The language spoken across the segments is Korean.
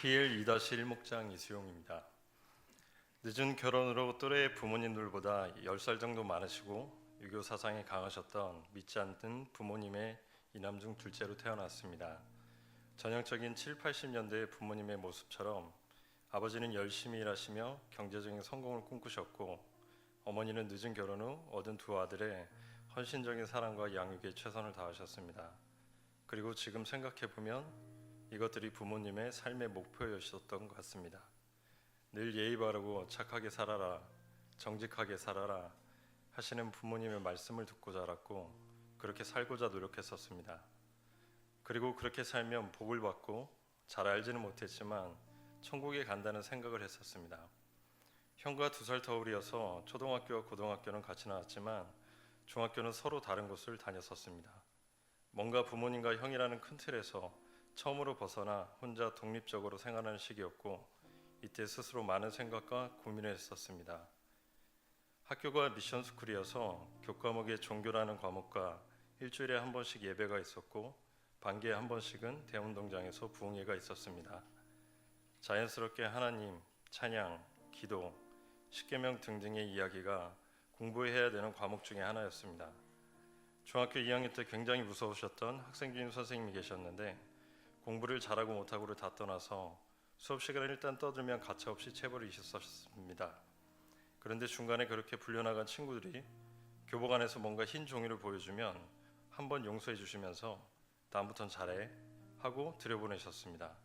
PL 2-1 목장 이수용입니다. 늦은 결혼으로 또래 부모님들보다 10살 정도 많으시고 유교 사상이 강하셨던 믿지 않는 부모님의 이남 중 둘째로 태어났습니다. 전형적인 7, 80년대 부모님의 모습처럼 아버지는 열심히 일하시며 경제적인 성공을 꿈꾸셨고 어머니는 늦은 결혼 후 얻은 두 아들의 헌신적인 사랑과 양육에 최선을 다하셨습니다. 그리고 지금 생각해보면 이것들이 부모님의 삶의 목표였었던 것 같습니다. 늘 예의 바르고 착하게 살아라, 정직하게 살아라 하시는 부모님의 말씀을 듣고 자랐고 그렇게 살고자 노력했었습니다. 그리고 그렇게 살면 복을 받고 잘 알지는 못했지만 천국에 간다는 생각을 했었습니다. 형과 2살 터울이어서 초등학교와 고등학교는 같이 나왔지만 중학교는 서로 다른 곳을 다녔었습니다. 뭔가 부모님과 형이라는 큰 틀에서 처음으로 벗어나 혼자 독립적으로 생활하는 시기였고 이때 스스로 많은 생각과 고민을 했었습니다. 학교가 미션스쿨이어서 교과목에 종교라는 과목과 일주일에 한 번씩 예배가 있었고 반기에 한 번씩은 대운동장에서 부흥회가 있었습니다. 자연스럽게 하나님, 찬양, 기도, 십계명 등등의 이야기가 공부해야 되는 과목 중에 하나였습니다. 중학교 2학년 때 굉장히 무서우셨던 학생주임 선생님이 계셨는데 공부를 잘하고 못하고를 다 떠나서 수업 시간에 일단 떠들면 가차없이 체벌을 있었습니다. 그런데 중간에 그렇게 불려나간 친구들이 교복 안에서 뭔가 흰 종이를 보여주면 한번 용서해 주시면서 다음부턴 잘해 하고 들여보내셨습니다.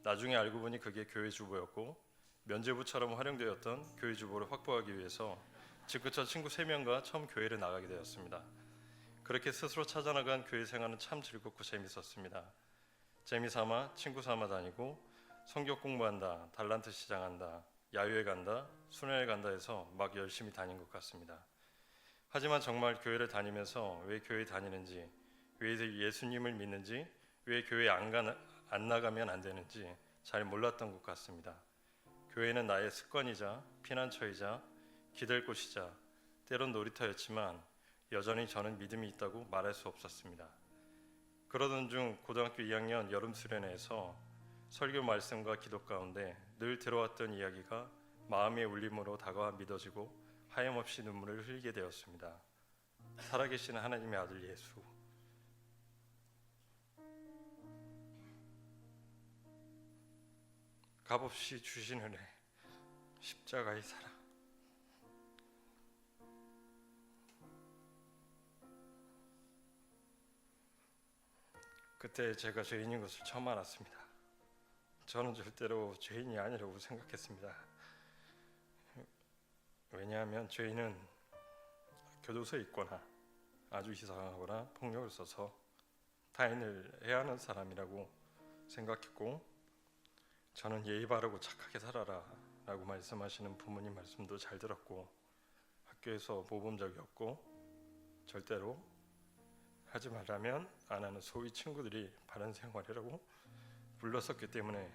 나중에 알고 보니 그게 교회 주보였고 면죄부처럼 활용되었던 교회 주보를 확보하기 위해서 집 근처 친구 3명과 처음 교회를 나가게 되었습니다. 그렇게 스스로 찾아나간 교회 생활은 참 즐겁고 재밌었습니다. 재미삼아 친구 삼아 다니고 성경 공부한다, 달란트 시장한다, 야유회 간다, 수련회 간다 해서 막 열심히 다닌 것 같습니다. 하지만 정말 교회를 다니면서 왜 교회 다니는지, 왜 예수님을 믿는지, 왜 교회 안 나가면 안 되는지 잘 몰랐던 것 같습니다. 교회는 나의 습관이자 피난처이자 기댈 곳이자 때론 놀이터였지만 여전히 저는 믿음이 있다고 말할 수 없었습니다. 그러던 중 고등학교 2학년 여름 수련회에서 설교 말씀과 기도 가운데 늘 들어왔던 이야기가 마음의 울림으로 다가와 믿어지고 하염없이 눈물을 흘리게 되었습니다. 살아계신 하나님의 아들 예수, 값없이 주신 은혜, 십자가의 사랑. 그때 제가 죄인인 것을 처음 알았습니다. 저는 절대로 죄인이 아니라고 생각했습니다. 왜냐하면 죄인은 교도소에 있거나 아주 이상하거나 폭력을 써서 타인을 해하는 사람이라고 생각했고 저는 예의 바르고 착하게 살아라 라고 말씀하시는 부모님 말씀도 잘 들었고 학교에서 모범적이었고 절대로 하지 말라면 안 하는 소위 친구들이 바른 생활이라고 불렀었기 때문에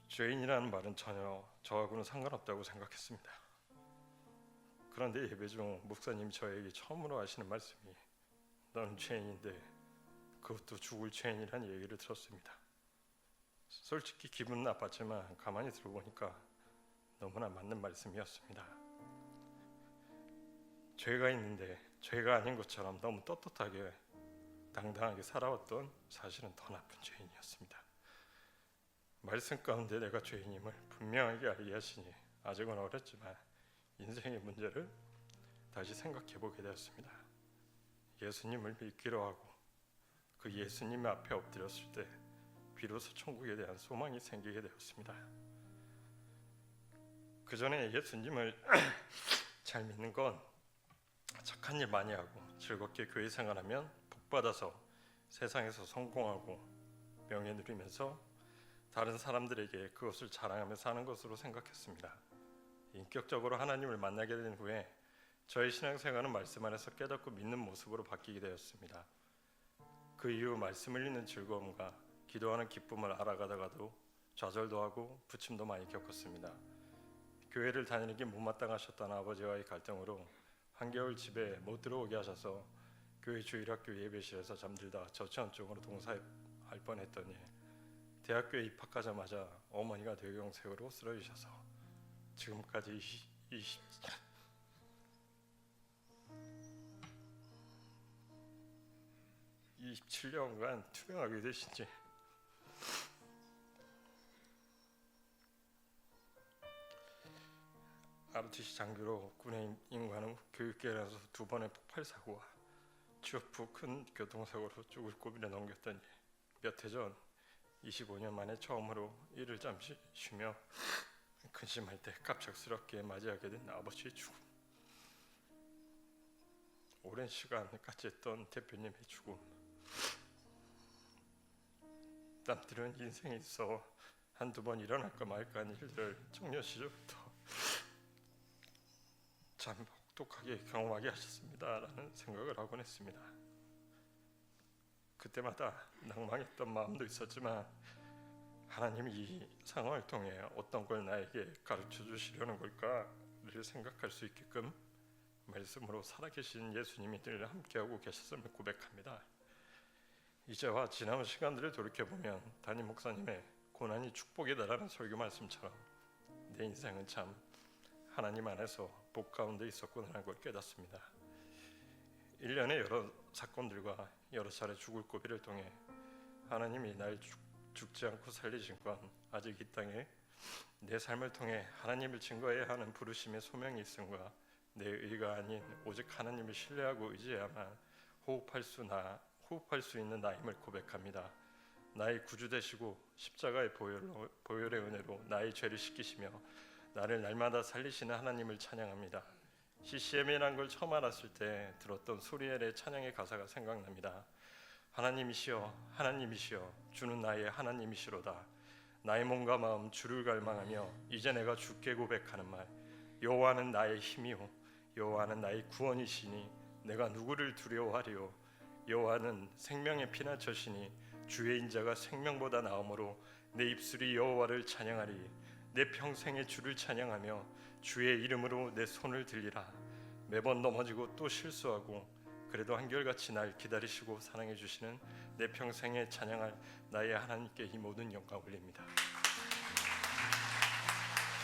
죄인이라는 말은 전혀 저하고는 상관없다고 생각했습니다. 그런데 예배 중 목사님이 저에게 처음으로 하시는 말씀이 너는 죄인인데 그것도 죽을 죄인이라는 얘기를 들었습니다. 솔직히 기분은 나빴지만 가만히 들어보니까 너무나 맞는 말씀이었습니다. 죄가 있는데 죄가 아닌 것처럼 너무 떳떳하게 당당하게 살아왔던 사실은 더 나쁜 죄인이었습니다. 말씀 가운데 내가 죄인임을 분명하게 알게 하시니 아직은 어렸지만 인생의 문제를 다시 생각해보게 되었습니다. 예수님을 믿기로 하고 그 예수님 앞에 엎드렸을 때 비로소 천국에 대한 소망이 생기게 되었습니다. 그 전에 예수님을 잘 믿는 건 착한 일 많이 하고 즐겁게 교회 생활하면 복 받아서 세상에서 성공하고 명예 누리면서 다른 사람들에게 그것을 자랑하며 사는 것으로 생각했습니다. 인격적으로 하나님을 만나게 된 후에 저의 신앙생활은 말씀 안에서 깨닫고 믿는 모습으로 바뀌게 되었습니다. 그 이후 말씀을 읽는 즐거움과 기도하는 기쁨을 알아가다가도 좌절도 하고 부침도 많이 겪었습니다. 교회를 다니는 게 못마땅하셨던 아버지와의 갈등으로 한겨울 집에 못 들어오게 하셔서 교회 주일학교 예배실에서 잠들다 저체온증으로 동사할 뻔했더니 대학교에 입학하자마자 어머니가 뇌경색으로 쓰러지셔서 지금까지 27년간 투병하게 되신지 ROTC 장교로 군에 임관 후 교육계에서 2번의 폭발 사고와 취업 후 큰 교통사고로 죽을 고비를 넘겼더니 몇 해 전 25년 만에 처음으로 일을 잠시 쉬며 근심할 때 갑작스럽게 맞이하게 된 아버지의 죽음. 오랜 시간 같이 했던 대표님의 죽음. 남들은 인생에 있어 한두 번 일어날까 말까 하는 일들을 청년 시절부터 참 혹독하게 경험하게 하셨습니다라는 생각을 하곤 했습니다. 그때마다 낭망했던 마음도 있었지만 하나님이 이 상황을 통해 어떤 걸 나에게 가르쳐 주시려는 걸까를 생각할 수 있게끔 말씀으로 살아계신 예수님이 늘 함께하고 계셨음을 고백합니다. 이제와 지나온 시간들을 돌이켜보면 담임 목사님의 고난이 축복이다라는 설교 말씀처럼 내 인생은 참 하나님 안에서 복 가운데 있었구나라는 걸 깨닫습니다. 1년의 여러 사건들과 여러 차례 죽을 고비를 통해 하나님이 날 죽지 않고 살리신 건 아직 이 땅에 내 삶을 통해 하나님을 증거해야 하는 부르심의 소명이 있음과 내 의가 아닌 오직 하나님을 신뢰하고 의지해야만 호흡할 수 있는 나임을 고백합니다. 나의 구주 되시고 십자가의 보혈의 은혜로 나의 죄를 씻기시며 나를 날마다 살리시는 하나님을 찬양합니다. CCM이라는 걸 처음 알았을 때 들었던 소리엘의 찬양의 가사가 생각납니다. 하나님이시여 하나님이시여 주는 나의 하나님이시로다. 나의 몸과 마음 주를 갈망하며 이제 내가 주께 고백하는 말 여호와는 나의 힘이요 여호와는 나의 구원이시니 내가 누구를 두려워하리요. 여호와는 생명의 피난처시니 주의 인자가 생명보다 나음으로 내 입술이 여호와를 찬양하리. 내 평생에 주를 찬양하며 주의 이름으로 내 손을 들리라. 매번 넘어지고 또 실수하고 그래도 한결같이 날 기다리시고 사랑해 주시는 내 평생에 찬양할 나의 하나님께 이 모든 영광 올립니다.